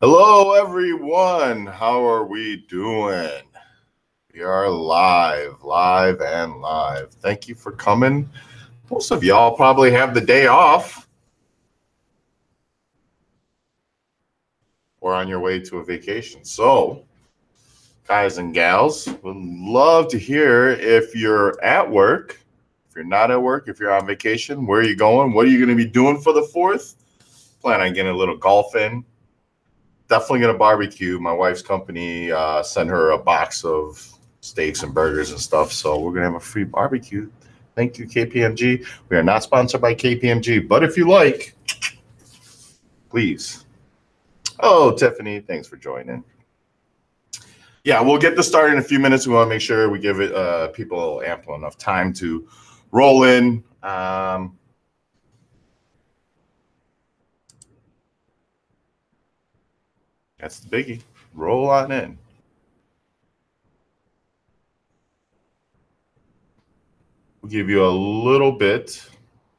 Hello, everyone. How are we doing? We are live, and live. Thank you for coming. Most of y'all probably have the day off or on your way to a vacation. So, guys and gals, would love to hear if you're at work, if you're not at work, if you're on vacation, where are you going? What are you going to be doing for the 4th? Plan on getting a little golf in. Definitely going to barbecue. My wife's company sent her a box of steaks and burgers and stuff. So we're going to have a free barbecue. Thank you, KPMG. We are not sponsored by KPMG, but if you like, please. Oh, Tiffany, thanks for joining. Yeah, we'll get this started in a few minutes. We want to make sure we give it people ample enough time to roll in. That's the biggie. Roll on in. We'll give you a little bit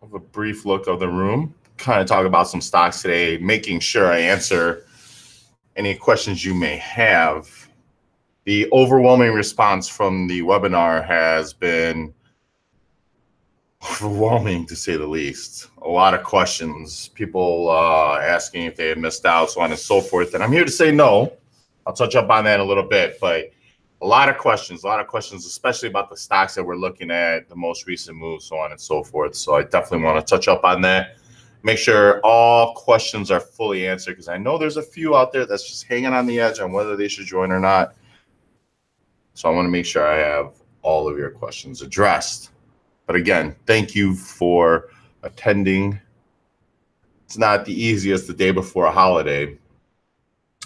of a brief look of the room, kind of talk about some stocks today, making sure I answer any questions you may have. The overwhelming response from the webinar has been overwhelming, to say the least. A lot of questions, people asking if they had missed out, so on and so forth. And I'm here to say no. I'll touch up on that in a little bit, but a lot of questions, especially about the stocks that we're looking at, the most recent moves, so on and so forth. So I definitely want to touch up on that. Make sure all questions are fully answered, because I know there's a few out there that's just hanging on the edge on whether they should join or not. So I want to make sure I have all of your questions addressed. But again, thank you for attending. It's not the easiest the day before a holiday.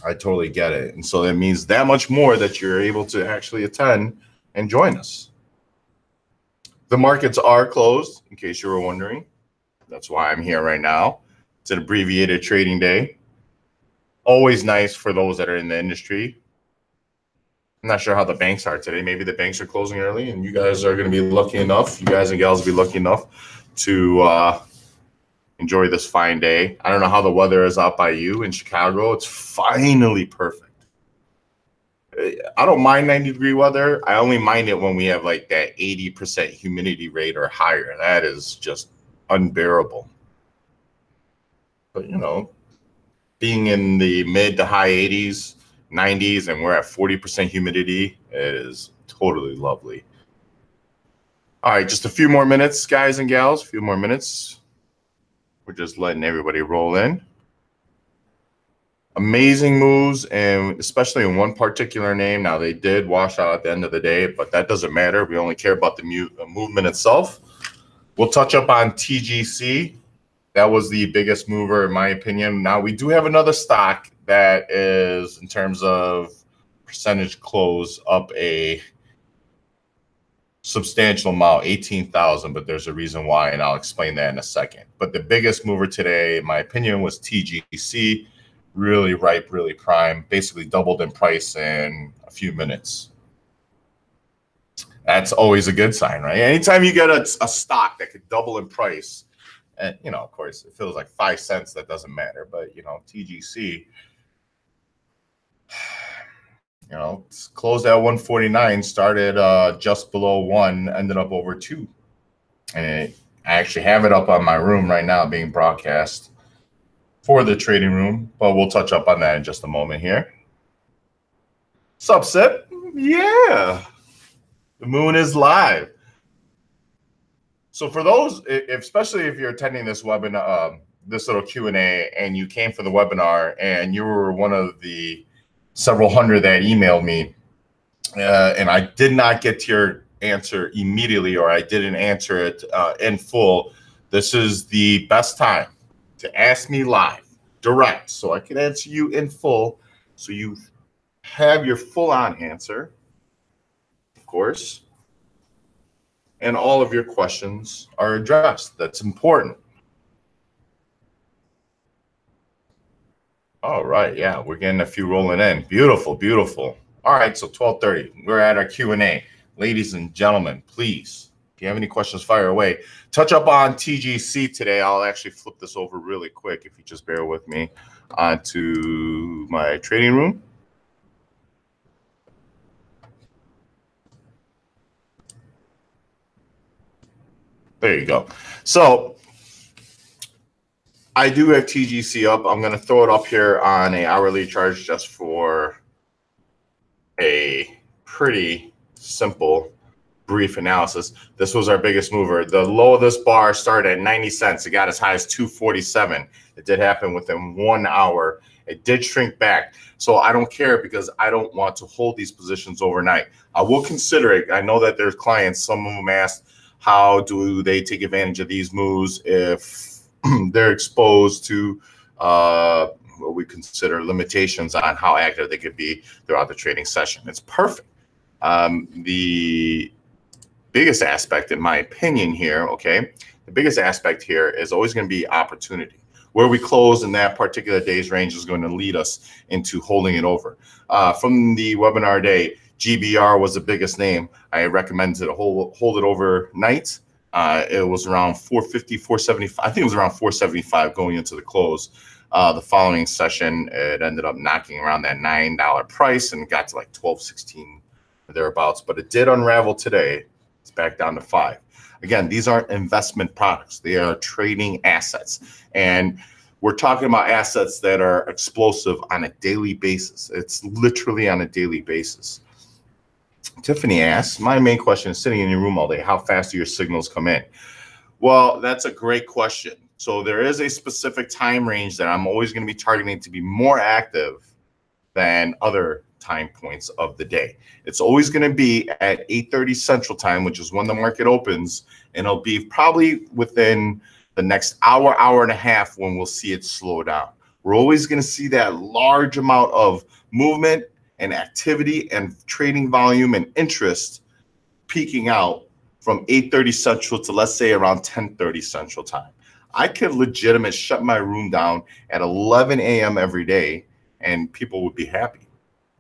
I totally get it. And so that means that much more that you're able to actually attend and join us. The markets are closed, in case you were wondering. That's why I'm here right now. It's an abbreviated trading day. Always nice for those that are in the industry. I'm not sure how the banks are today. Maybe the banks are closing early, and you guys are going to be lucky enough, you guys and gals will be lucky enough to enjoy this fine day. I don't know how the weather is out by you in Chicago. It's finally perfect. I don't mind 90-degree weather. I only mind it when we have like that 80% humidity rate or higher. That is just unbearable. But, you know, being in the mid to high 80s, 90s, and we're at 40% humidity, it is totally lovely. All right, just a few more minutes, guys and gals, a few more minutes. We're just letting everybody roll in. Amazing moves, and especially in one particular name. Now, they did wash out at the end of the day, but that doesn't matter. We only care about the movement itself. We'll touch up on TGC. That was the biggest mover, in my opinion. Now, we do have another stock that is, in terms of percentage close, up a substantial amount, 18,000, but there's a reason why, and I'll explain that in a second. But the biggest mover today, in my opinion, was TGC. Really ripe, really prime, basically doubled in price in a few minutes. That's always a good sign, right? Anytime you get a stock that could double in price, and, you know, of course, it feels like 5 cents, that doesn't matter. But, you know, TGC, you know, it's closed at 149, started just below 1, ended up over 2. And I actually have it up on my room right now being broadcast for the trading room, but we'll touch up on that in just a moment here. Sup, Sip? Yeah. The moon is live. So for those, especially if you're attending this webinar, this little Q&A, and you came for the webinar and you were one of the several hundred that emailed me, and I did not get to your answer immediately, or I didn't answer it in full, this is the best time to ask me live, direct, so I can answer you in full, so you have your full-on answer, of course, and all of your questions are addressed. That's important. All right, yeah, we're getting a few rolling in. Beautiful, beautiful. All right, so 12:30, we're at our Q&A. Ladies and gentlemen, please If you have any questions, fire away. Touch up on TGC today. I'll actually flip this over really quick if you just bear with me onto my trading room. There you go. So I do have TGC up. I'm going to throw it up here on a hourly charge just for a pretty simple, brief analysis. This was our biggest mover. The low of this bar started at 90 cents. It got as high as 247. It did happen within 1 hour. It did shrink back. So I don't care because I don't want to hold these positions overnight. I will consider it. I know that there's clients, some of them asked, how do they take advantage of these moves if they're exposed to what we consider limitations on how active they could be throughout the trading session? It's perfect. The biggest aspect, in my opinion here, okay, the biggest aspect here is always going to be opportunity. Where we close in that particular day's range is going to lead us into holding it over. From the webinar day, GBR was the biggest name. I recommended to hold it overnight. It was around 450, 475. I think it was around 475 going into the close. The following session, it ended up knocking around that $9 price and got to like 12.16 or thereabouts. But it did unravel today. It's back down to 5. Again, these aren't investment products. They are trading assets. And we're talking about assets that are explosive on a daily basis. It's literally on a daily basis. Tiffany asks, my main question is sitting in your room all day, how fast do your signals come in? Well, that's a great question. So there is a specific time range that I'm always going to be targeting to be more active than other time points of the day. It's always going to be at 8:30 Central Time, which is when the market opens, and it'll be probably within the next hour, hour and a half when we'll see it slow down. We're always going to see that large amount of movement and activity and trading volume and interest peaking out from 8:30 Central to, let's say, around 10:30 Central Time. I could legitimately shut my room down at 11 a.m. every day and people would be happy.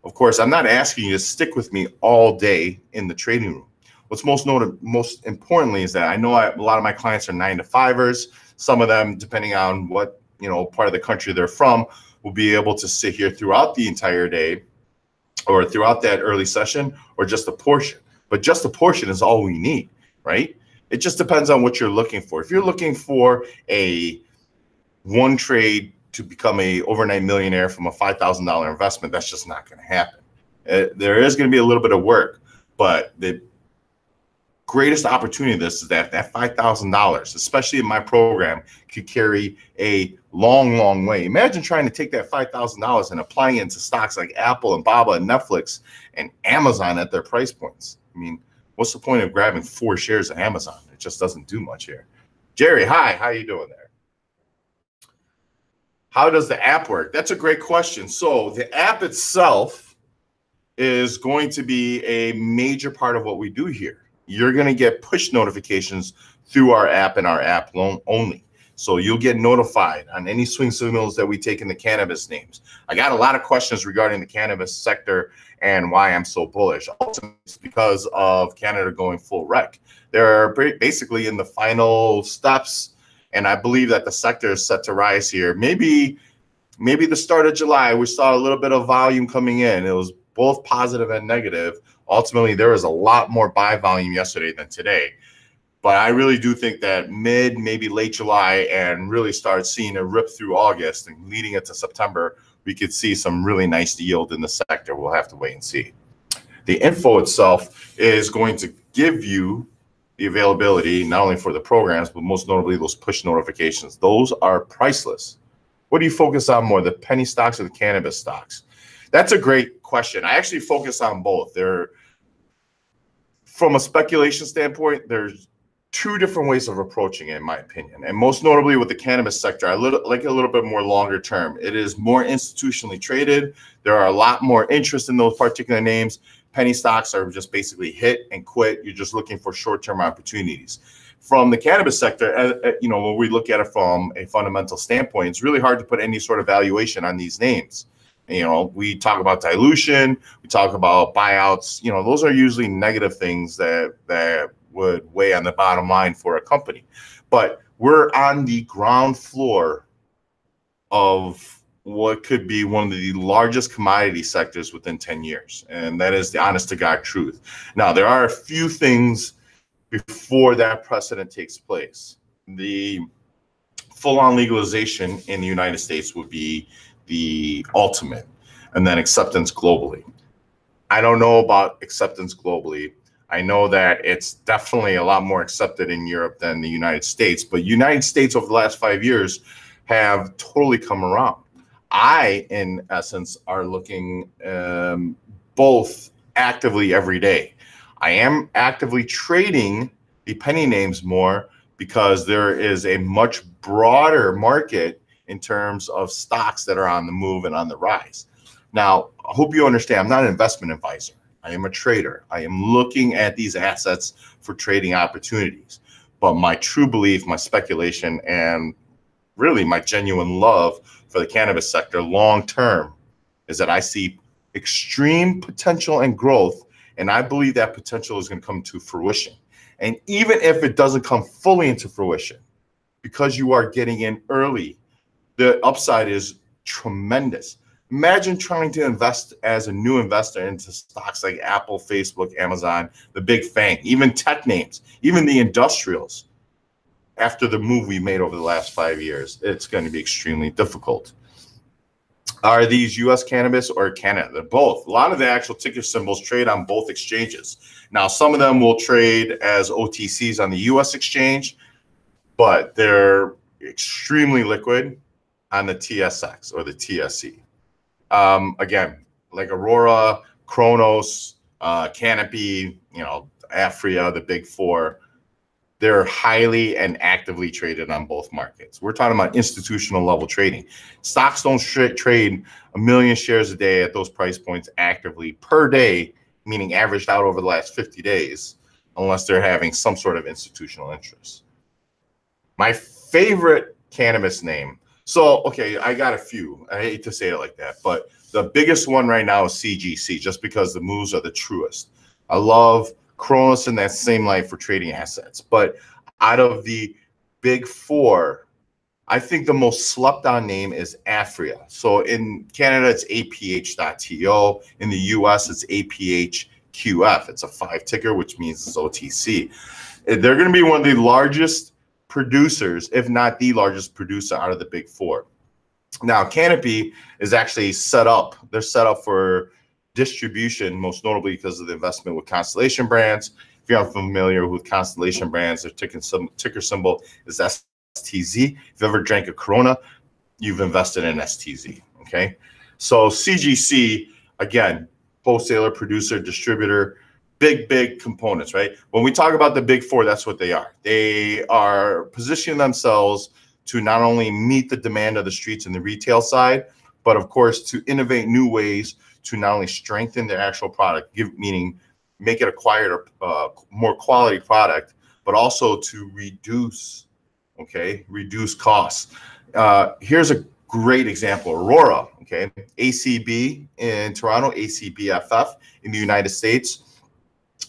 Of course, I'm not asking you to stick with me all day in the trading room. What's most importantly is that I know a lot of my clients are 9-to-5ers. Some of them, depending on what part of the country they're from, will be able to sit here throughout the entire day or throughout that early session or just a portion. But just a portion is all we need, right? It just depends on what you're looking for. If you're looking for a one trade to become a overnight millionaire from a $5,000 investment, that's just not going to happen. There is going to be a little bit of work, but the greatest opportunity of this is that $5,000, especially in my program, could carry a long, long way. Imagine trying to take that $5,000 and applying it into stocks like Apple and Baba and Netflix and Amazon at their price points. I mean, what's the point of grabbing 4 shares of Amazon? It just doesn't do much here. Jerry, hi, how you doing there? How does the app work? That's a great question. So the app itself is going to be a major part of what we do here. You're going to get push notifications through our app and our app only. So you'll get notified on any swing signals that we take in the cannabis names. I got a lot of questions regarding the cannabis sector and why I'm so bullish. Ultimately, it's because of Canada going full rec. They're basically in the final steps, and I believe that the sector is set to rise here. Maybe the start of July, we saw a little bit of volume coming in. It was both positive and negative. Ultimately, there was a lot more buy volume yesterday than today. But I really do think that maybe late July, and really start seeing a rip through August and leading into September, we could see some really nice yield in the sector. We'll have to wait and see. The info itself is going to give you the availability, not only for the programs, but most notably those push notifications. Those are priceless. What do you focus on more, the penny stocks or the cannabis stocks? That's a great question. I actually focus on both. From a speculation standpoint, there's 2 different ways of approaching it, in my opinion. And most notably with the cannabis sector, I like a little bit more longer term. It is more institutionally traded. There are a lot more interest in those particular names. Penny stocks are just basically hit and quit. You're just looking for short-term opportunities. From the cannabis sector, when we look at it from a fundamental standpoint, it's really hard to put any sort of valuation on these names. We talk about dilution, we talk about buyouts. Those are usually negative things that would weigh on the bottom line for a company. But we're on the ground floor of what could be one of the largest commodity sectors within 10 years. And that is the honest to God truth. Now, there are a few things before that precedent takes place. The full-on legalization in the United States would be the ultimate, and then acceptance globally. I don't know about acceptance globally. I know that it's definitely a lot more accepted in Europe than the United States, but United States over the last 5 years have totally come around. I, in essence, are looking both actively every day. I am actively trading the penny names more because there is a much broader market in terms of stocks that are on the move and on the rise. Now, I hope you understand, I'm not an investment advisor. I am a trader. I am looking at these assets for trading opportunities. But my true belief, my speculation, and really my genuine love for the cannabis sector long term is that I see extreme potential and growth, and I believe that potential is going to come to fruition. And even if it doesn't come fully into fruition, because you are getting in early, the upside is tremendous. Imagine trying to invest as a new investor into stocks like Apple, Facebook, Amazon, the big FANG, even tech names, even the industrials. After the move we made over the last 5 years, it's going to be extremely difficult. Are these U.S. cannabis or Canada? They're both. A lot of the actual ticker symbols trade on both exchanges. Now, some of them will trade as OTCs on the U.S. exchange, but they're extremely liquid on the TSX or the TSE. Again, like Aurora, Kronos, Canopy, Afria, the big four, they're highly and actively traded on both markets. We're talking about institutional level trading. Stocks don't trade 1 million shares a day at those price points actively per day, meaning averaged out over the last 50 days, unless they're having some sort of institutional interest. My favorite cannabis name. So, okay, I got a few. I hate to say it like that, but the biggest one right now is CGC, just because the moves are the truest. I love Kronos in that same light for trading assets. But out of the big four, I think the most slept on name is Afria. So in Canada, it's APH.TO. In the US, it's APHQF. It's a 5 ticker, which means it's OTC. They're going to be one of the largest producers, if not the largest producer out of the big four. Now, Canopy is actually set up. They're set up for distribution, most notably because of the investment with Constellation Brands. If you're unfamiliar with Constellation Brands, their ticker symbol is STZ. If you ever drank a Corona, you've invested in STZ, okay? So CGC, again, wholesaler, producer, distributor, big components, right? When we talk about the big four, that's what they are. They are positioning themselves to not only meet the demand of the streets and the retail side, but of course to innovate new ways to not only strengthen their actual product, meaning make it a quieter, more quality product, but also to reduce costs. Here's a great example, Aurora, okay? ACB in Toronto, ACBFF in the United States.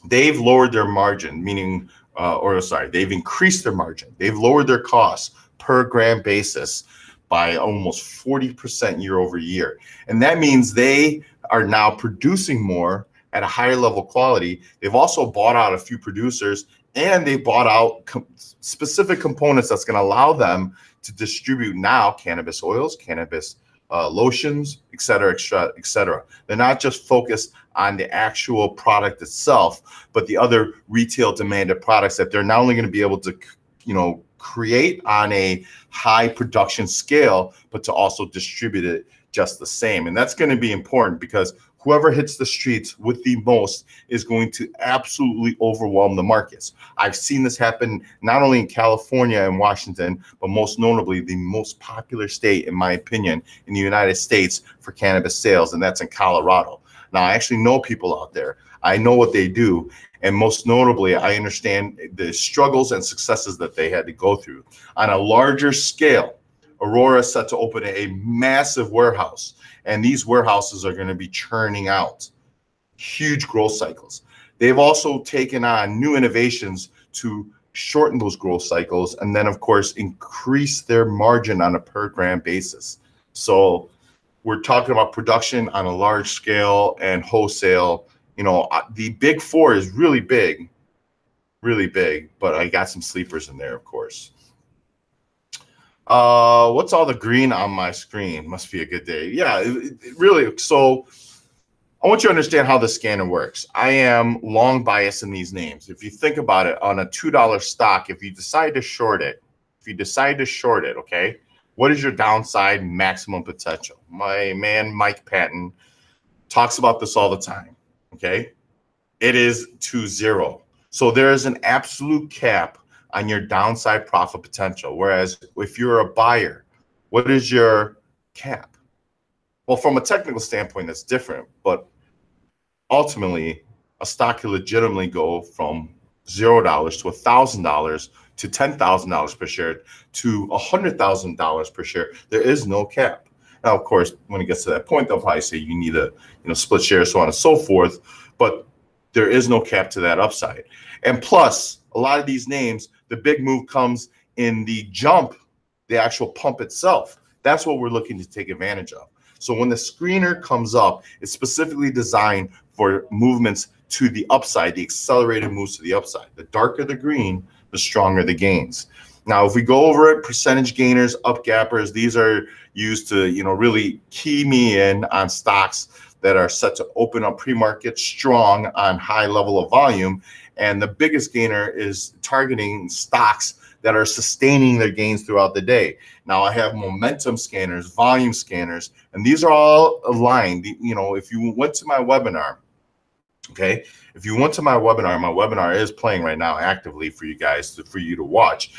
They've lowered their margin, meaning, they've increased their margin. They've lowered their costs per gram basis by almost 40% year over year. And that means they are now producing more at a higher level quality. They've also bought out a few producers, and they bought out specific components that's going to allow them to distribute now cannabis oils, cannabis lotions, et cetera, et cetera. They're not just focused on the actual product itself, but the other retail demanded products that they're not only going to be able to, create on a high production scale, but to also distribute it just the same. And that's going to be important because whoever hits the streets with the most is going to absolutely overwhelm the markets. I've seen this happen not only in California and Washington, but most notably the most popular state, in my opinion, in the United States for cannabis sales, and that's in Colorado. Now, I actually know people out there. I know what they do. And most notably, I understand the struggles and successes that they had to go through. On a larger scale, Aurora is set to open a massive warehouse, and these warehouses are going to be churning out huge growth cycles. They've also taken on new innovations to shorten those growth cycles, and then of course increase their margin on a per gram basis. So we're talking about production on a large scale and wholesale. You know, the big four is really big, but I got some sleepers in there, of course. What's all the green on my screen? Must be a good day. Yeah, it really. So I want you to understand how the scanner works. I am long biased in these names. If you think about it, on a $2 stock, if you decide to short it, okay, what is your downside maximum potential? My man, Mike Patton, talks about this all the time, okay? It is 2-0. So there is an absolute cap on your downside profit potential. Whereas if you're a buyer, what is your cap? Well, from a technical standpoint, that's different, but ultimately, a stock can legitimately go from $0 to $1,000 to $10,000 per share to $100,000 per share. There is no cap. Now, of course, when it gets to that point, they'll probably say you need a split share, so on and so forth. But there is no cap to that upside. And plus, a lot of these names, the big move comes in the jump, the actual pump itself. That's what we're looking to take advantage of. So when the screener comes up, it's specifically designed for movements to the upside, the accelerated moves to the upside. The darker the green, the stronger the gains. Now, if we go over it, percentage gainers, up gappers, these are used to, really key me in on stocks that are set to open up pre-market strong on high level of volume. And the biggest gainer is targeting stocks that are sustaining their gains throughout the day. Now I have momentum scanners, volume scanners, and these are all aligned. If you went to my webinar, okay, if you went to my webinar is playing right now actively for you guys, for you to watch.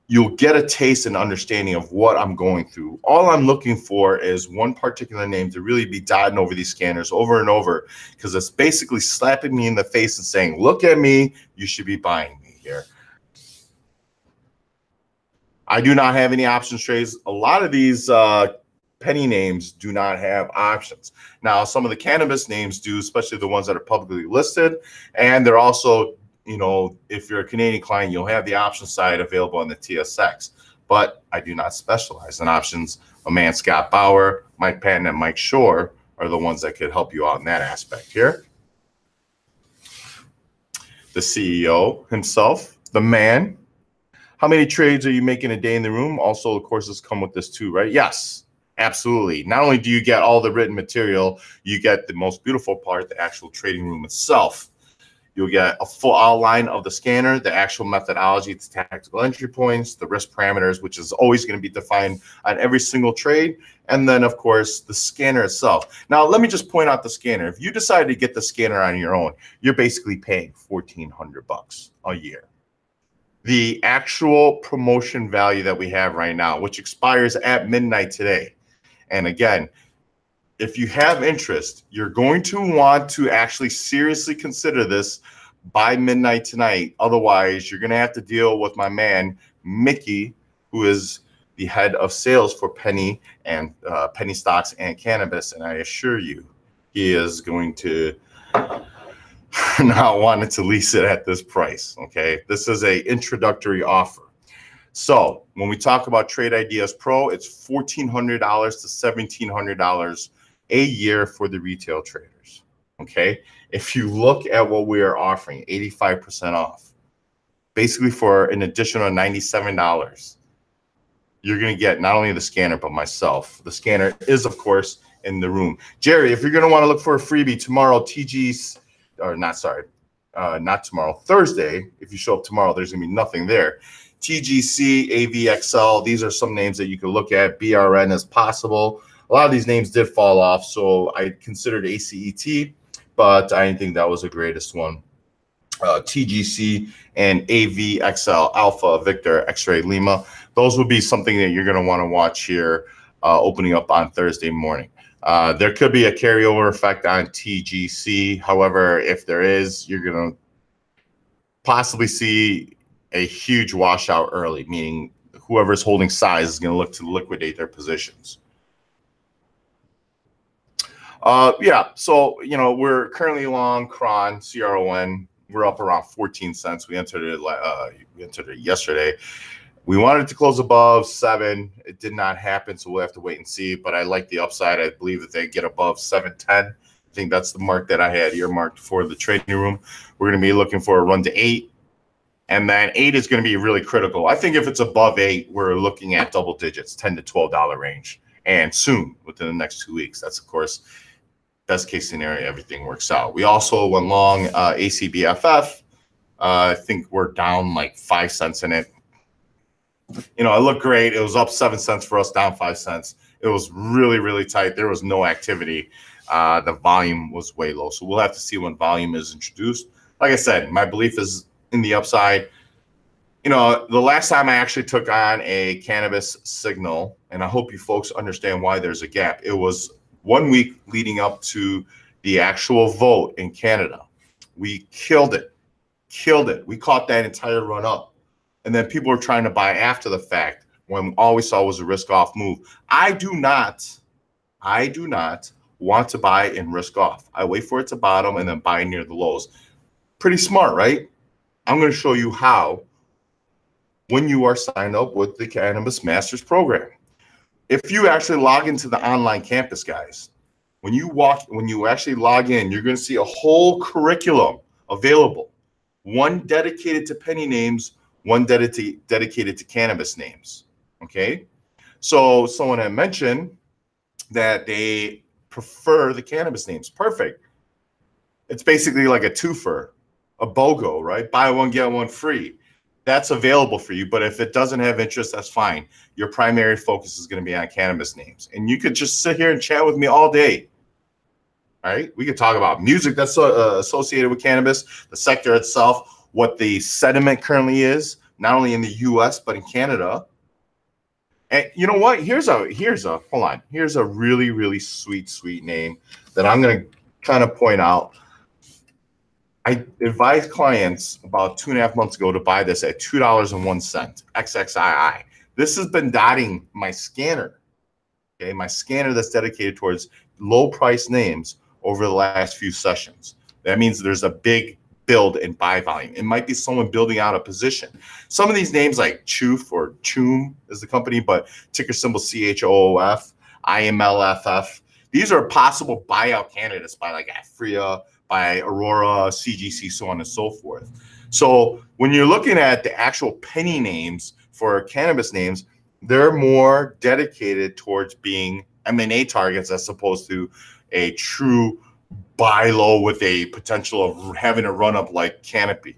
You'll get a taste and understanding of what I'm going through. All I'm looking for is one particular name to really be dotting over these scanners over and over, because it's basically slapping me in the face and saying, look at me, you should be buying me here. I do not have any options trades. A lot of these penny names do not have options. Now, some of the cannabis names do, especially the ones that are publicly listed. And they're also, if you're a Canadian client, you'll have the option side available on the TSX. But I do not specialize in options. My man, Scott Bauer, Mike Patton, and Mike Shore are the ones that could help you out in that aspect here. The CEO himself, the man. How many trades are you making a day in the room? Also, of course, this come with this too, right? Yes, absolutely. Not only do you get all the written material, you get the most beautiful part, the actual trading room itself. You'll get a full outline of the scanner, the actual methodology, the tactical entry points, the risk parameters, which is always going to be defined on every single trade. And then, of course, the scanner itself. Now, let me just point out the scanner. If you decide to get the scanner on your own, you're basically paying $1,400 a year. The actual promotion value that we have right now, which expires at midnight today. And again, if you have interest, you're going to want to actually seriously consider this by midnight tonight. Otherwise, you're going to have to deal with my man, Mickey, who is the head of sales for penny and penny stocks and cannabis. And I assure you, he is going to not wanted to lease it at this price. Okay, this is a introductory offer. So when we talk about Trade Ideas Pro, it's $1,400 to $1,700 a year for the retail traders. Okay, if you look at what we are offering, 85% off, basically for an additional $97, you're going to get not only the scanner but myself. The scanner is, of course, in the room. Jerry, if you're going to want to look for a freebie tomorrow, not tomorrow, Thursday, if you show up tomorrow, there's going to be nothing there. TGC, AVXL, these are some names that you can look at. BRN is possible. A lot of these names did fall off, so I considered ACET, but I didn't think that was the greatest one. TGC and AVXL, Alpha, Victor, X-Ray, Lima. Those would be something that you're going to want to watch here opening up on Thursday morning. There could be a carryover effect on TGC. However, if there is, you're going to possibly see a huge washout early, meaning whoever's holding size is going to look to liquidate their positions. Yeah. So, we're currently long CRON. We're up around 14 cents. We entered it yesterday. We wanted to close above 7. It did not happen, so we'll have to wait and see. But I like the upside. I believe that they get above 710. I think that's the mark that I had earmarked for the trading room. We're going to be looking for a run to 8. And then 8 is going to be really critical. I think if it's above 8, we're looking at double digits, $10 to $12 range. And soon, within the next 2 weeks. That's, of course, best case scenario, everything works out. We also went long ACBFF. I think we're down like 5 cents in it. It looked great. It was up 7 cents for us, down 5 cents. It was really, really tight. There was no activity. The volume was way low. So we'll have to see when volume is introduced. Like I said, my belief is in the upside. The last time I actually took on a cannabis signal, and I hope you folks understand why there's a gap. It was 1 week leading up to the actual vote in Canada. We killed it. We caught that entire run up. And then people were trying to buy after the fact when all we saw was a risk off move. I do not want to buy and risk off. I wait for it to bottom and then buy near the lows. Pretty smart, right? I'm going to show you how when you are signed up with the Cannabis Masters program. If you actually log into the online campus, guys, when you actually log in, you're going to see a whole curriculum available. One dedicated to penny names, one dedicated to cannabis names. Okay. So someone had mentioned that they prefer the cannabis names. Perfect. It's basically like a twofer, a BOGO, right? Buy one, get one free. That's available for you. But if it doesn't have interest, that's fine. Your primary focus is going to be on cannabis names. And you could just sit here and chat with me all day. All right. We could talk about music that's associated with cannabis, the sector itself, what the sentiment currently is, not only in the US, but in Canada. And you know what? Here's a really, really sweet name that I'm going to kind of point out. I advised clients about 2.5 months ago to buy this at $2.01, XXII. This has been dotting my scanner, okay? My scanner that's dedicated towards low price names over the last few sessions. That means there's a big build and buy volume. It might be someone building out a position. Some of these names like Choof or Choom is the company, but ticker symbol CHOOF, IMLFF. These are possible buyout candidates by like Afria, by Aurora, CGC, so on and so forth. So when you're looking at the actual penny names for cannabis names, they're more dedicated towards being M&A targets as opposed to a true buy low with a potential of having a run up like Canopy.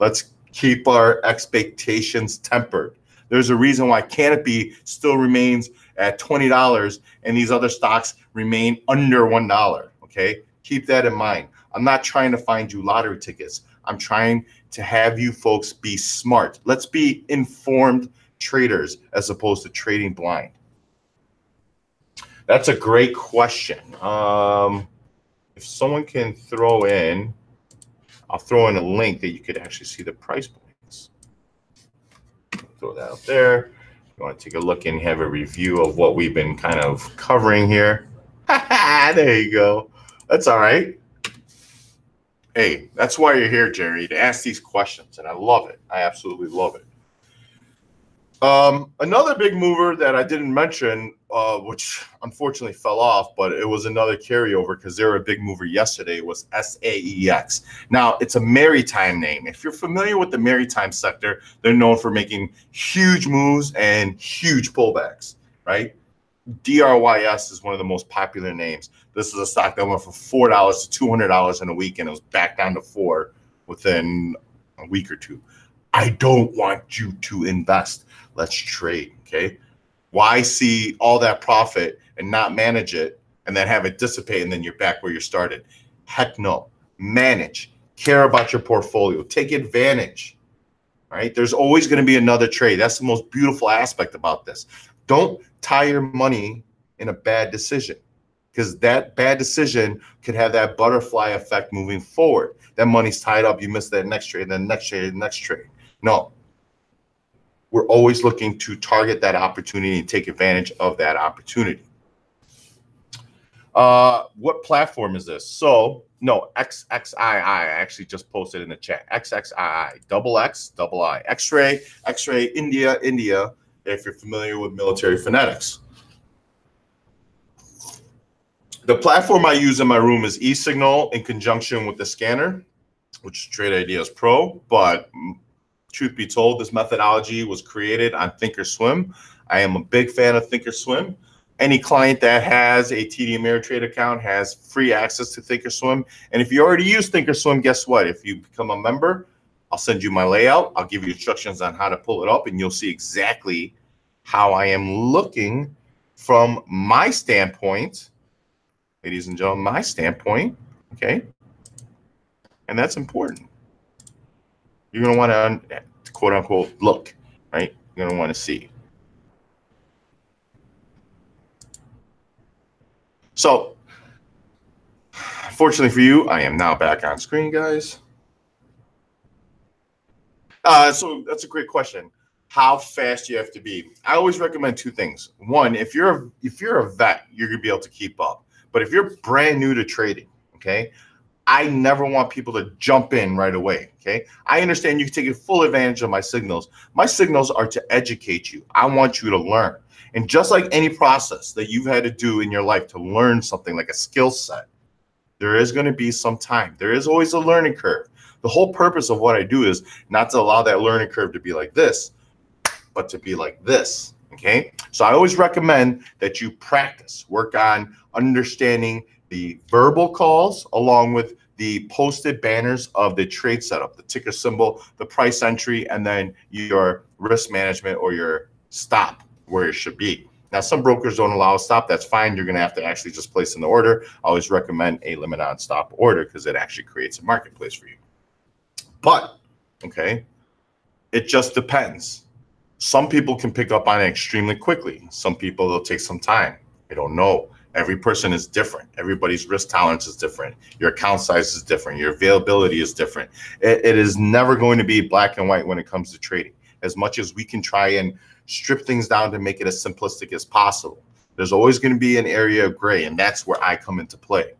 Let's keep our expectations tempered. There's a reason why Canopy still remains at $20 and these other stocks remain under $1. Okay, keep that in mind. I'm not trying to find you lottery tickets. I'm trying to have you folks be smart. Let's be informed traders as opposed to trading blind. That's a great question. If someone can throw in, I'll throw in a link that you could actually see the price points. Throw that up there. You want to take a look and have a review of what we've been kind of covering here. There you go. That's all right. Hey, that's why you're here, Jerry, to ask these questions, and I love it. I absolutely love it. Another big mover that I didn't mention, which unfortunately fell off, but it was another carryover because they were a big mover yesterday, was SAEX. Now, it's a maritime name. If you're familiar with the maritime sector, they're known for making huge moves and huge pullbacks, right? DRYS is one of the most popular names. This is a stock that went from $4 to $200 in a week, and it was back down to $4 within a week or two. I don't want you to invest. Let's trade, okay? Why see all that profit and not manage it and then have it dissipate and then you're back where you started? Heck no. Manage. Care about your portfolio. Take advantage, right? There's always going to be another trade. That's the most beautiful aspect about this. Don't tie your money in a bad decision because that bad decision could have that butterfly effect moving forward. That money's tied up. You miss that next trade, then next trade, next trade. No. We're always looking to target that opportunity and take advantage of that opportunity. What platform is this? So no, XXII. I actually just posted in the chat. XXII, double X, double I. X-ray, X-ray, India, India. If you're familiar with military phonetics. The platform I use in my room is eSignal in conjunction with the scanner, which is Trade Ideas Pro. But truth be told, this methodology was created on Thinkorswim. I am a big fan of Thinkorswim. Any client that has a TD Ameritrade account has free access to Thinkorswim. And if you already use Thinkorswim, guess what? If you become a member, I'll send you my layout. I'll give you instructions on how to pull it up, and you'll see exactly how I am looking from my standpoint, ladies and gentlemen, my standpoint, okay? And that's important. You're gonna wanna, quote unquote, look, right? You're gonna wanna see. So, fortunately for you, I am now back on screen, guys. So that's a great question. How fast do you have to be? I always recommend two things. One, if you're a vet, you're gonna be able to keep up. But if you're brand new to trading, okay, I never want people to jump in right away, okay? I understand you can take full advantage of my signals. My signals are to educate you. I want you to learn. And just like any process that you've had to do in your life to learn something like a skill set, there is going to be some time. There is always a learning curve. The whole purpose of what I do is not to allow that learning curve to be like this, but to be like this, okay? So I always recommend that you practice, work on understanding the verbal calls along with the posted banners of the trade setup, the ticker symbol, the price entry, and then your risk management or your stop where it should be. Now, some brokers don't allow a stop. That's fine. You're going to have to actually just place in the order. I always recommend a limit on stop order because it actually creates a marketplace for you. But, okay, it just depends. Some people can pick up on it extremely quickly. Some people, it'll take some time. I don't know. Every person is different. Everybody's risk tolerance is different. Your account size is different. Your availability is different. It is never going to be black and white when it comes to trading. As much as we can try and strip things down to make it as simplistic as possible, there's always going to be an area of gray, and that's where I come into play.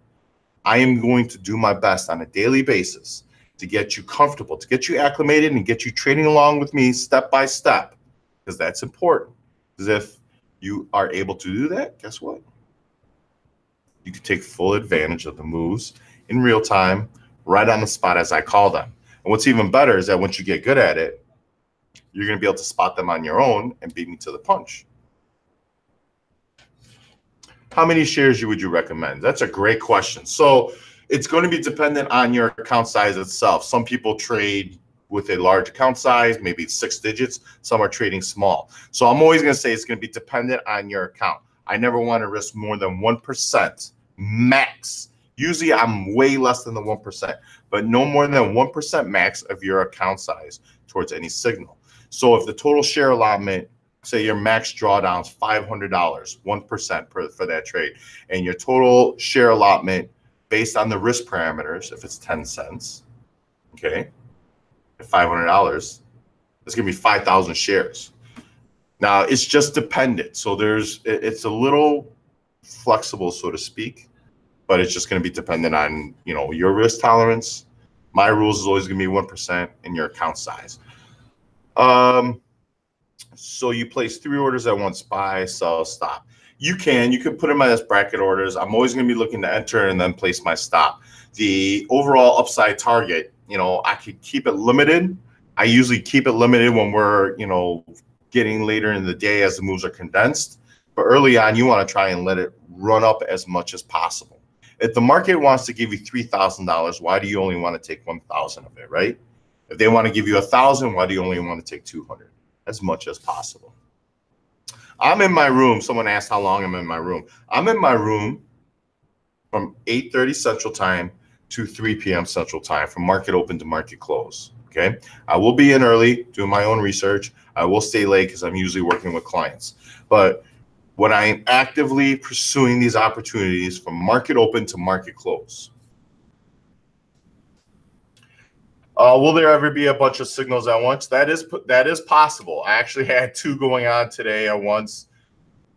I am going to do my best on a daily basis to get you comfortable, to get you acclimated, and get you trading along with me step by step, because that's important. Because if you are able to do that, guess what? You can take full advantage of the moves in real time, right on the spot as I call them. And what's even better is that once you get good at it, you're going to be able to spot them on your own and beat me to the punch. How many shares would you recommend? That's a great question. So it's going to be dependent on your account size itself. Some people trade with a large account size, maybe 6 digits. Some are trading small. So I'm always going to say it's going to be dependent on your account. I never want to risk more than 1% max. Usually I'm way less than the 1%, but no more than 1% max of your account size towards any signal. So if the total share allotment, say your max drawdown is $500, 1% for that trade, and your total share allotment based on the risk parameters, if it's 10 cents, okay, at $500, it's going to be 5,000 shares. Now, it's just dependent. So it's a little flexible, so to speak, but it's just going to be dependent on, your risk tolerance. My rules is always going to be 1% and your account size. So you place 3 orders at once, buy, sell, stop. You can put them as bracket orders. I'm always going to be looking to enter and then place my stop. The overall upside target, I could keep it limited. I usually keep it limited when we're, getting later in the day as the moves are condensed. But early on, you want to try and let it run up as much as possible. If the market wants to give you $3,000, why do you only want to take 1,000 of it, right? If they want to give you 1,000, why do you only want to take 200? As much as possible. I'm in my room. Someone asked how long I'm in my room. I'm in my room from 8:30 Central Time to 3 p.m. Central Time, from market open to market close. Okay. I will be in early doing my own research. I will stay late because I'm usually working with clients. But when I'm actively pursuing these opportunities from market open to market close, will there ever be a bunch of signals at once? That is possible. I actually had 2 going on today at once.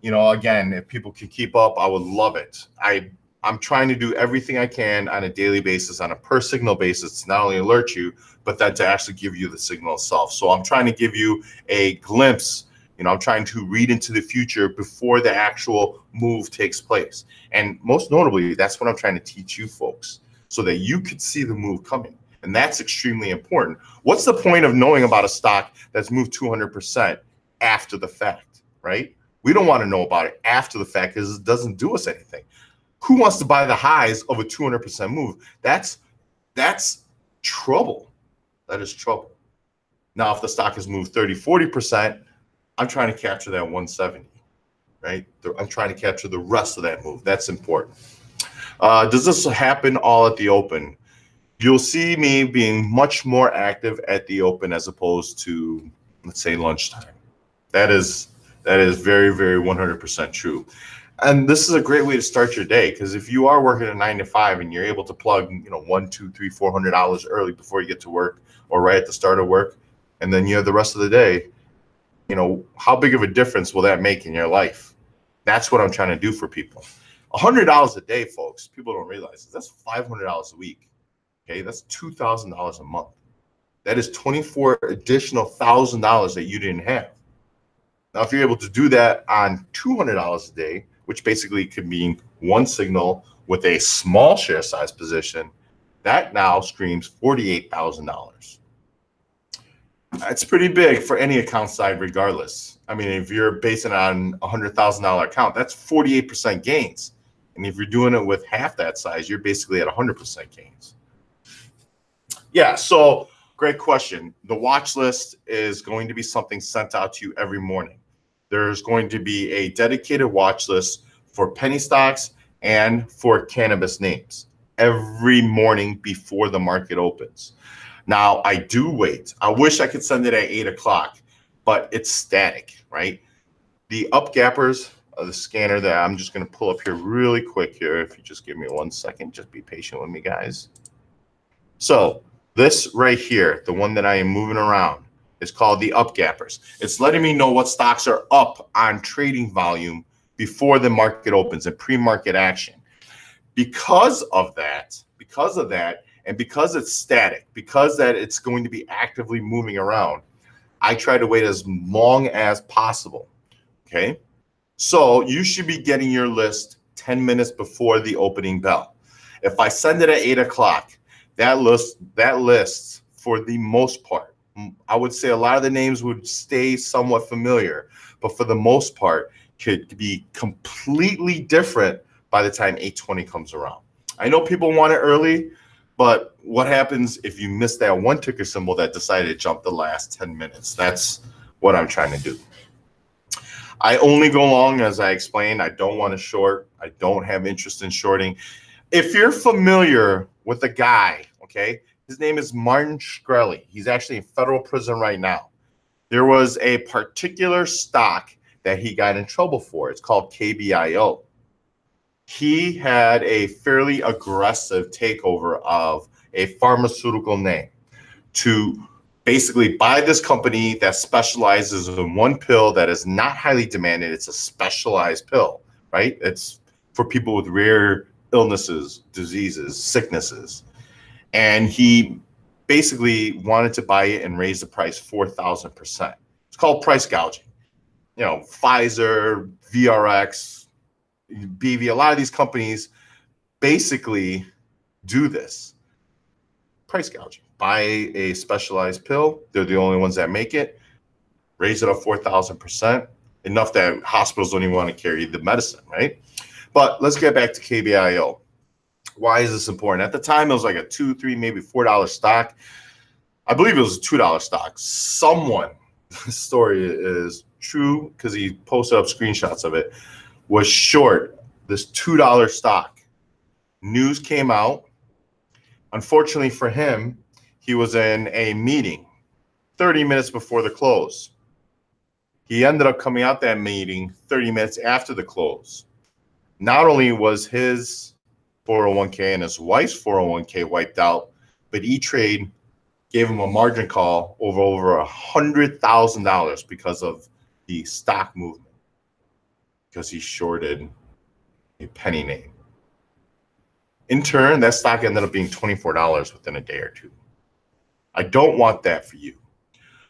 Again, if people can keep up, I would love it. I I'm trying to do everything I can on a daily basis, on a per signal basis, to not only alert you, but then to actually give you the signal itself. So I'm trying to give you a glimpse. I'm trying to read into the future before the actual move takes place. And most notably, that's what I'm trying to teach you folks, so that you could see the move coming. And that's extremely important. What's the point of knowing about a stock that's moved 200% after the fact, right? We don't want to know about it after the fact because it doesn't do us anything. Who wants to buy the highs of a 200% move? That's trouble. That is trouble. Now, if the stock has moved 30, 40%, I'm trying to capture that 170, right? I'm trying to capture the rest of that move. That's important. Does this happen all at the open? You'll see me being much more active at the open as opposed to, let's say, lunchtime. That is very, very 100% true. And this is a great way to start your day, because if you are working a 9 to 5 and you're able to plug, $100, $200, $300, $400 early before you get to work, or right at the start of work, and then you have the rest of the day, how big of a difference will that make in your life? That's what I'm trying to do for people. $100 a day, folks, people don't realize that's $500 a week. Okay, that's $2,000 a month. That is 24 additional $1,000 that you didn't have. Now, if you're able to do that on $200 a day, which basically could mean one signal with a small share size position, that now screams $48,000. That's pretty big for any account side, regardless. I mean, if you're basing it on a $100,000 account, that's 48% gains. And if you're doing it with half that size, you're basically at 100% gains. Yeah, so great question. The watch list is going to be something sent out to you every morning. There's going to be a dedicated watch list for penny stocks and for cannabis names every morning before the market opens. Now, I do wait. I wish I could send it at 8 o'clock, but it's static, right? The up gappers, the scanner that I'm just going to pull up here really quick here. If you just give me 1 second, just be patient with me, guys. So this right here, the one that I am moving around, is called the up gappers. It's letting me know what stocks are up on trading volume before the market opens and pre-market action. Because of that, and because it's static, because that it's going to be actively moving around, I try to wait as long as possible, okay? So you should be getting your list 10 minutes before the opening bell. If I send it at 8 o'clock, that list, for the most part, I would say a lot of the names would stay somewhat familiar, but for the most part, could be completely different by the time 8:20 comes around. I know people want it early, but what happens if you miss that one ticker symbol that decided to jump the last 10 minutes? That's what I'm trying to do. I only go long, as I explained. I don't want to short. I don't have interest in shorting. If you're familiar with a guy, okay, his name is Martin Shkreli. He's actually in federal prison right now. There was a particular stock that he got in trouble for. It's called KBIO. He had a fairly aggressive takeover of a pharmaceutical name to basically buy this company that specializes in one pill that is not highly demanded. It's a specialized pill, right? It's for people with rare illnesses, diseases, sicknesses. And he basically wanted to buy it and raise the price 4,000%. It's called price gouging. Pfizer, VRX, BV, a lot of these companies basically do this. Price gouging. Buy a specialized pill. They're the only ones that make it. Raise it up 4,000%. Enough that hospitals don't even want to carry the medicine, right? But let's get back to KBIO. Why is this important? At the time, it was like a $2, $3, maybe $4 stock. I believe it was a $2 stock. Someone, the story is true because he posted up screenshots of it, was short this $2 stock. News came out. Unfortunately for him, he was in a meeting 30 minutes before the close. He ended up coming out that meeting 30 minutes after the close. Not only was his 401k and his wife's 401k wiped out, but E-Trade gave him a margin call over $100,000 because of the stock movement, because he shorted a penny name. In turn, that stock ended up being $24 within a day or two. I don't want that for you.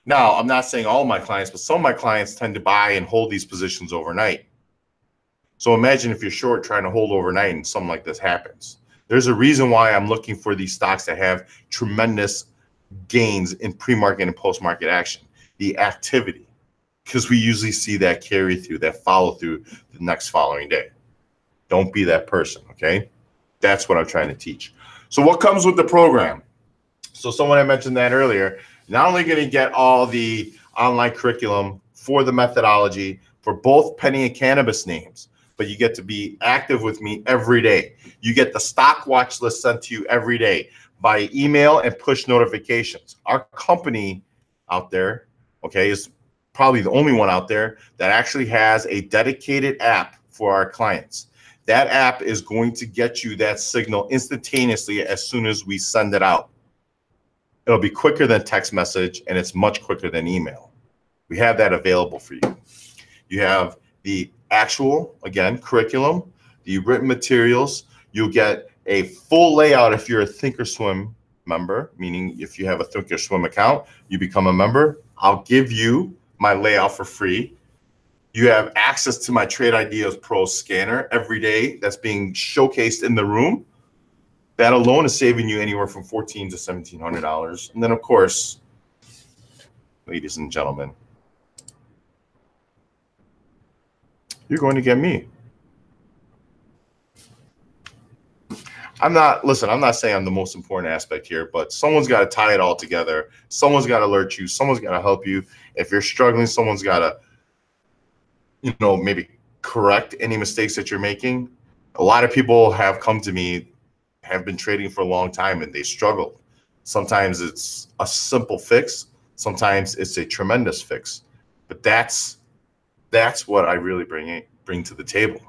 Now, I'm not saying all my clients, but some of my clients tend to buy and hold these positions overnight. So imagine if you're short trying to hold overnight and something like this happens. There's a reason why I'm looking for these stocks that have tremendous gains in pre-market and post-market action, the activity, because we usually see that carry through, that follow through the next following day. Don't be that person, okay? That's what I'm trying to teach. So what comes with the program? So someone had mentioned that earlier. Not only going to get all the online curriculum for the methodology for both penny and cannabis names, but you get to be active with me every day. You get the stock watch list sent to you every day by email and push notifications. Our company out there, okay, is probably the only one out there that actually has a dedicated app for our clients. That app is going to get you that signal instantaneously as soon as we send it out. It'll be quicker than text message, and it's much quicker than email. We have that available for you. You have the actual, again, curriculum, the written materials. You'll get a full layout if you're a Thinkorswim member, meaning if you have a Thinkorswim account, you become a member. I'll give you my layout for free. You have access to my Trade Ideas Pro scanner every day that's being showcased in the room. That alone is saving you anywhere from $1,400 to $1,700. And then, of course, ladies and gentlemen, you're going to get me. I'm not saying I'm the most important aspect here, but someone's got to tie it all together. Someone's got to alert you. Someone's got to help you. If you're struggling, someone's got to, maybe correct any mistakes that you're making. A lot of people have come to me, have been trading for a long time, and they struggled. Sometimes it's a simple fix. Sometimes it's a tremendous fix. But that's what I really bring to the table.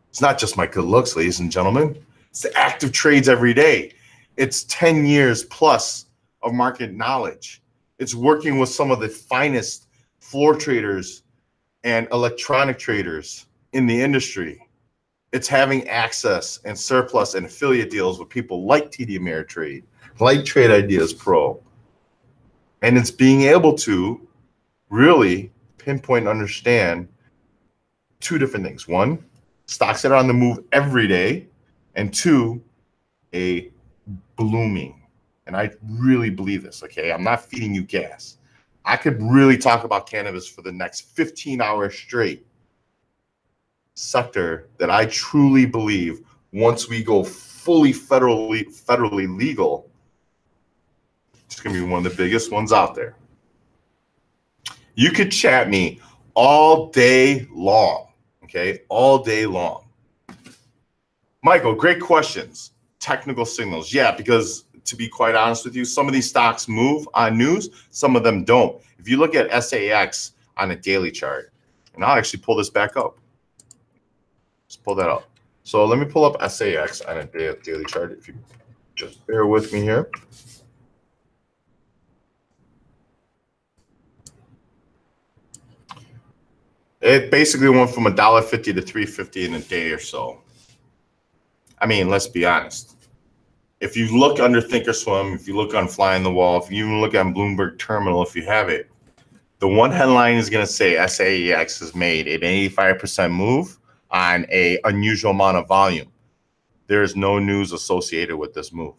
It's not just my good looks, ladies and gentlemen. It's the active trades every day. It's 10 years plus of market knowledge. It's working with some of the finest floor traders and electronic traders in the industry. It's having access and surplus and affiliate deals with people like TD Ameritrade, like Trade Ideas Pro. And it's being able to really pinpoint and understand two different things. One, stocks that are on the move every day, and two, a blooming. And I really believe this, okay? I'm not feeding you gas. I could really talk about cannabis for the next 15 hours straight. Sector that I truly believe once we go fully federally legal, it's going to be one of the biggest ones out there. You could chat me all day long, okay? All day long. Michael, great questions. Technical signals. Yeah, because to be quite honest with you, some of these stocks move on news, some of them don't. If you look at SAX on a daily chart, and I'll actually pull this back up. Let's pull that up. So let me pull up SAX on a daily chart. If you just bear with me here. It basically went from $1.50 to $3.50 in a day or so. I mean, let's be honest. If you look under Thinkorswim, if you look on Fly on the Wall, if you even look on Bloomberg Terminal, if you have it, the one headline is going to say SAEX has made an 85% move on an unusual amount of volume. There is no news associated with this move.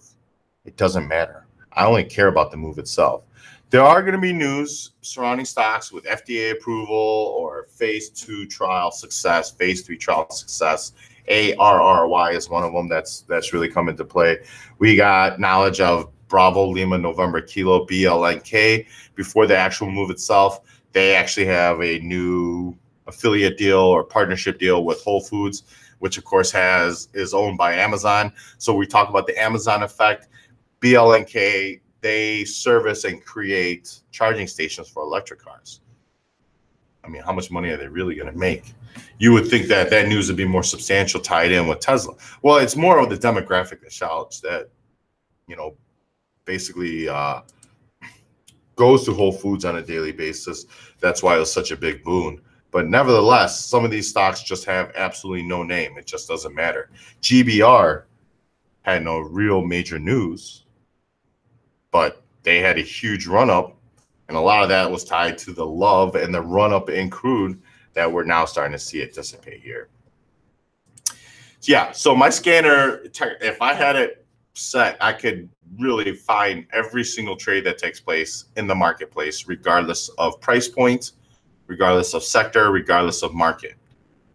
It doesn't matter. I only care about the move itself. There are going to be news surrounding stocks with FDA approval or phase 2 trial success, phase 3 trial success. ARRY is one of them that's really come into play. We got knowledge of Bravo Lima November Kilo BLNK before the actual move itself. They actually have a new affiliate deal or partnership deal with Whole Foods, which of course is owned by Amazon. So we talk about the Amazon effect. BLNK, they service and create charging stations for electric cars. I mean, how much money are they really going to make? You would think that news would be more substantial tied in with Tesla. Well, it's more of the demographic that shouts that, basically goes to Whole Foods on a daily basis. That's why it was such a big boon. But nevertheless, some of these stocks just have absolutely no name. It just doesn't matter. GBR had no real major news, but they had a huge run up. And a lot of that was tied to the love and the run up in crude that we're now starting to see it dissipate here. So yeah, so my scanner, if I had it set, I could really find every single trade that takes place in the marketplace, regardless of price point, regardless of sector, regardless of market.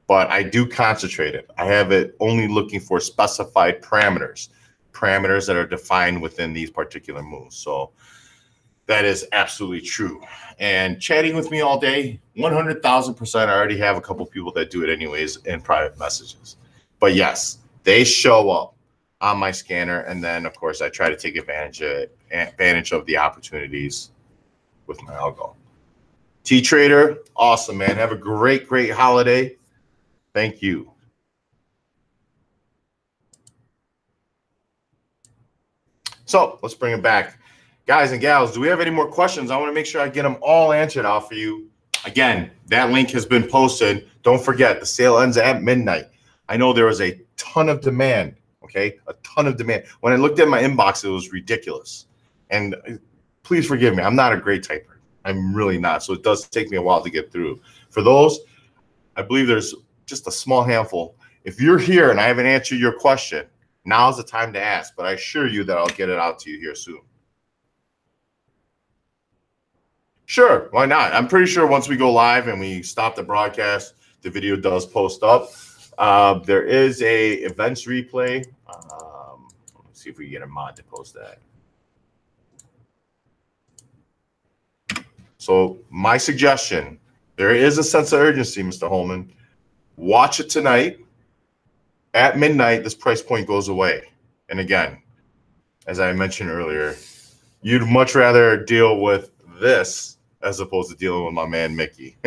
But I do concentrate it. I have it only looking for specified parameters that are defined within these particular moves. So that is absolutely true. And chatting with me all day, 100,000%. I already have a couple people that do it anyways in private messages. But yes, they show up on my scanner. And then, of course, I try to take advantage of the opportunities with my algo. T-Trader, awesome, man. Have a great, great holiday. Thank you. So let's bring it back. Guys and gals, do we have any more questions? I want to make sure I get them all answered out for you. Again, that link has been posted. Don't forget, the sale ends at midnight. I know there was a ton of demand, okay? A ton of demand. When I looked at my inbox, it was ridiculous. And please forgive me. I'm not a great typer. I'm really not. So it does take me a while to get through. For those, I believe there's just a small handful. If you're here and I haven't answered your question, now's the time to ask. But I assure you that I'll get it out to you here soon. Sure, why not? I'm pretty sure once we go live and we stop the broadcast, the video does post up. There is a events replay. Let's see if we can get a mod to post that. So my suggestion, there is a sense of urgency, Mr. Holman. Watch it tonight. At midnight, this price point goes away. And again, as I mentioned earlier, you'd much rather deal with this as opposed to dealing with my man Mickey.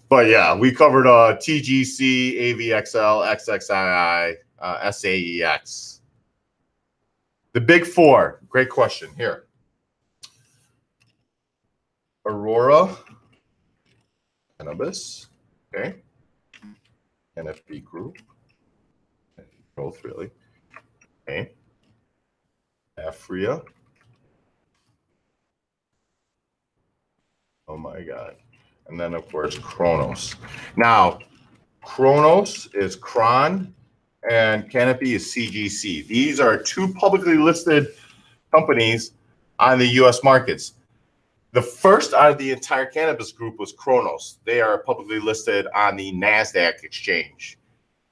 But yeah, we covered TGC, AVXL, XXII, SAEX. The big four. Great question. Here. Aurora, Cannabis, okay. NFB Group, both really. Okay. Afria. Oh my God. And then, of course, Kronos. Now, Kronos is Cron and Canopy is CGC. These are two publicly listed companies on the U.S. markets. The first out of the entire cannabis group was Kronos. They are publicly listed on the NASDAQ exchange.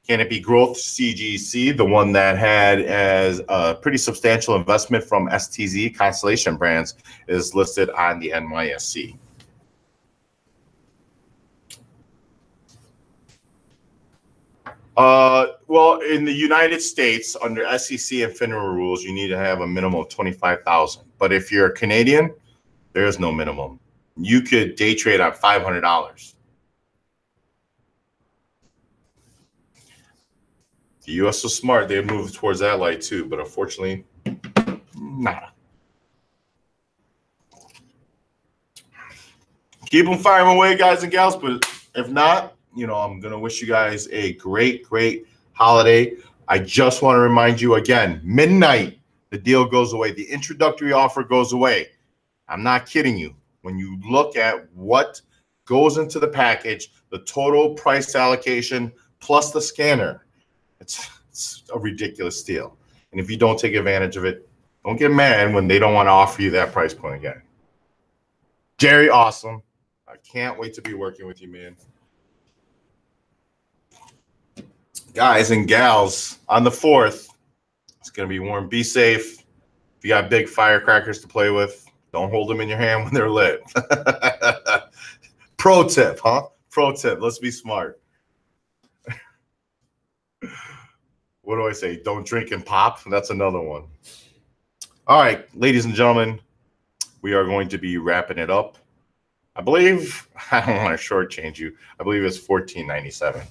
Canopy Growth, CGC, the one that had as a pretty substantial investment from STZ, Constellation Brands, is listed on the NYSE. Well, in the United States, under SEC and FINRA rules, you need to have a minimum of 25,000. But if you're a Canadian, there is no minimum. You could day trade on $500. The U.S. was smart. They moved towards that light too, but unfortunately, nada. Keep them firing away, guys and gals. But if not, you know, I'm going to wish you guys a great, great holiday. I just want to remind you again, midnight, the deal goes away. The introductory offer goes away. I'm not kidding you. When you look at what goes into the package, the total price allocation plus the scanner, it's a ridiculous deal. And if you don't take advantage of it, don't get mad when they don't want to offer you that price point again. Jerry, awesome. I can't wait to be working with you, man. Guys and gals, on the 4th, it's going to be warm. Be safe. If you got big firecrackers to play with, don't hold them in your hand when they're lit. Pro tip, huh? Pro tip. Let's be smart. What do I say? Don't drink and pop. That's another one. All right, ladies and gentlemen, we are going to be wrapping it up. I believe, I don't want to shortchange you. I believe it's $14.97.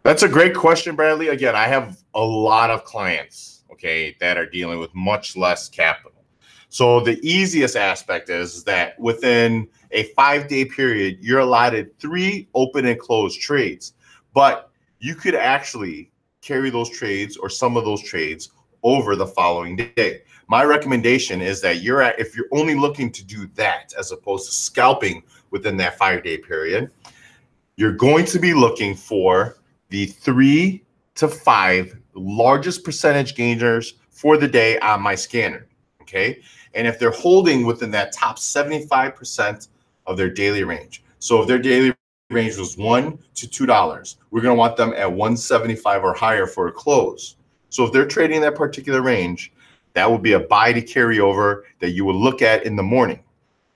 That's a great question, Bradley. Again, I have a lot of clients, okay, that are dealing with much less capital. So the easiest aspect is that within a 5-day period, you're allotted 3 open and closed trades, but you could actually carry those trades or some of those trades over the following day. My recommendation is that if you're only looking to do that as opposed to scalping within that 5-day period, you're going to be looking for the 3 to 5 largest percentage gainers for the day on my scanner. Okay. And if they're holding within that top 75% of their daily range. So if their daily range was $1 to $2, we're going to want them at 175 or higher for a close. So if they're trading that particular range, that would be a buy to carry over that you would look at in the morning.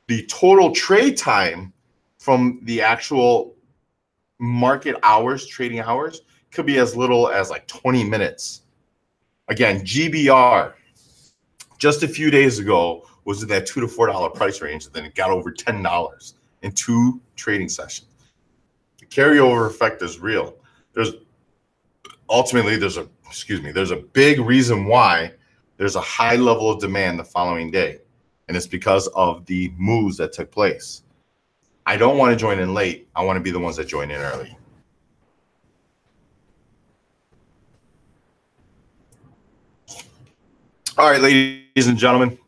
The total trade time from the actual market hours, trading hours, could be as little as like 20 minutes. Again, GBR just a few days ago was in that $2 to $4 price range, and then it got over $10 in 2 trading sessions. The carryover effect is real. There's a big reason why there's a high level of demand the following day, and it's because of the moves that took place. I don't want to join in late. I want to be the ones that join in early. All right, ladies and gentlemen,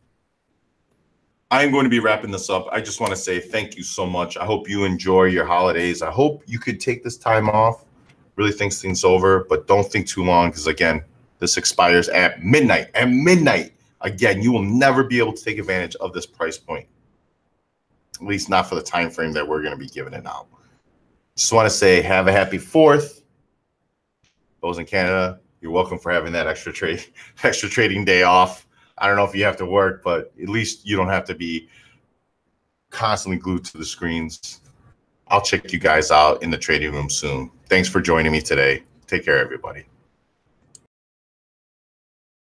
I am going to be wrapping this up. I just want to say thank you so much. I hope you enjoy your holidays. I hope you could take this time off, really think things over, but don't think too long because, again, this expires at midnight. At midnight, again, you will never be able to take advantage of this price point, at least not for the time frame that we're going to be giving it out. Just want to say have a happy 4th. Those in Canada, you're welcome for having that extra trading day off. I don't know if you have to work, but at least you don't have to be constantly glued to the screens. I'll check you guys out in the trading room soon. Thanks for joining me today. Take care, everybody.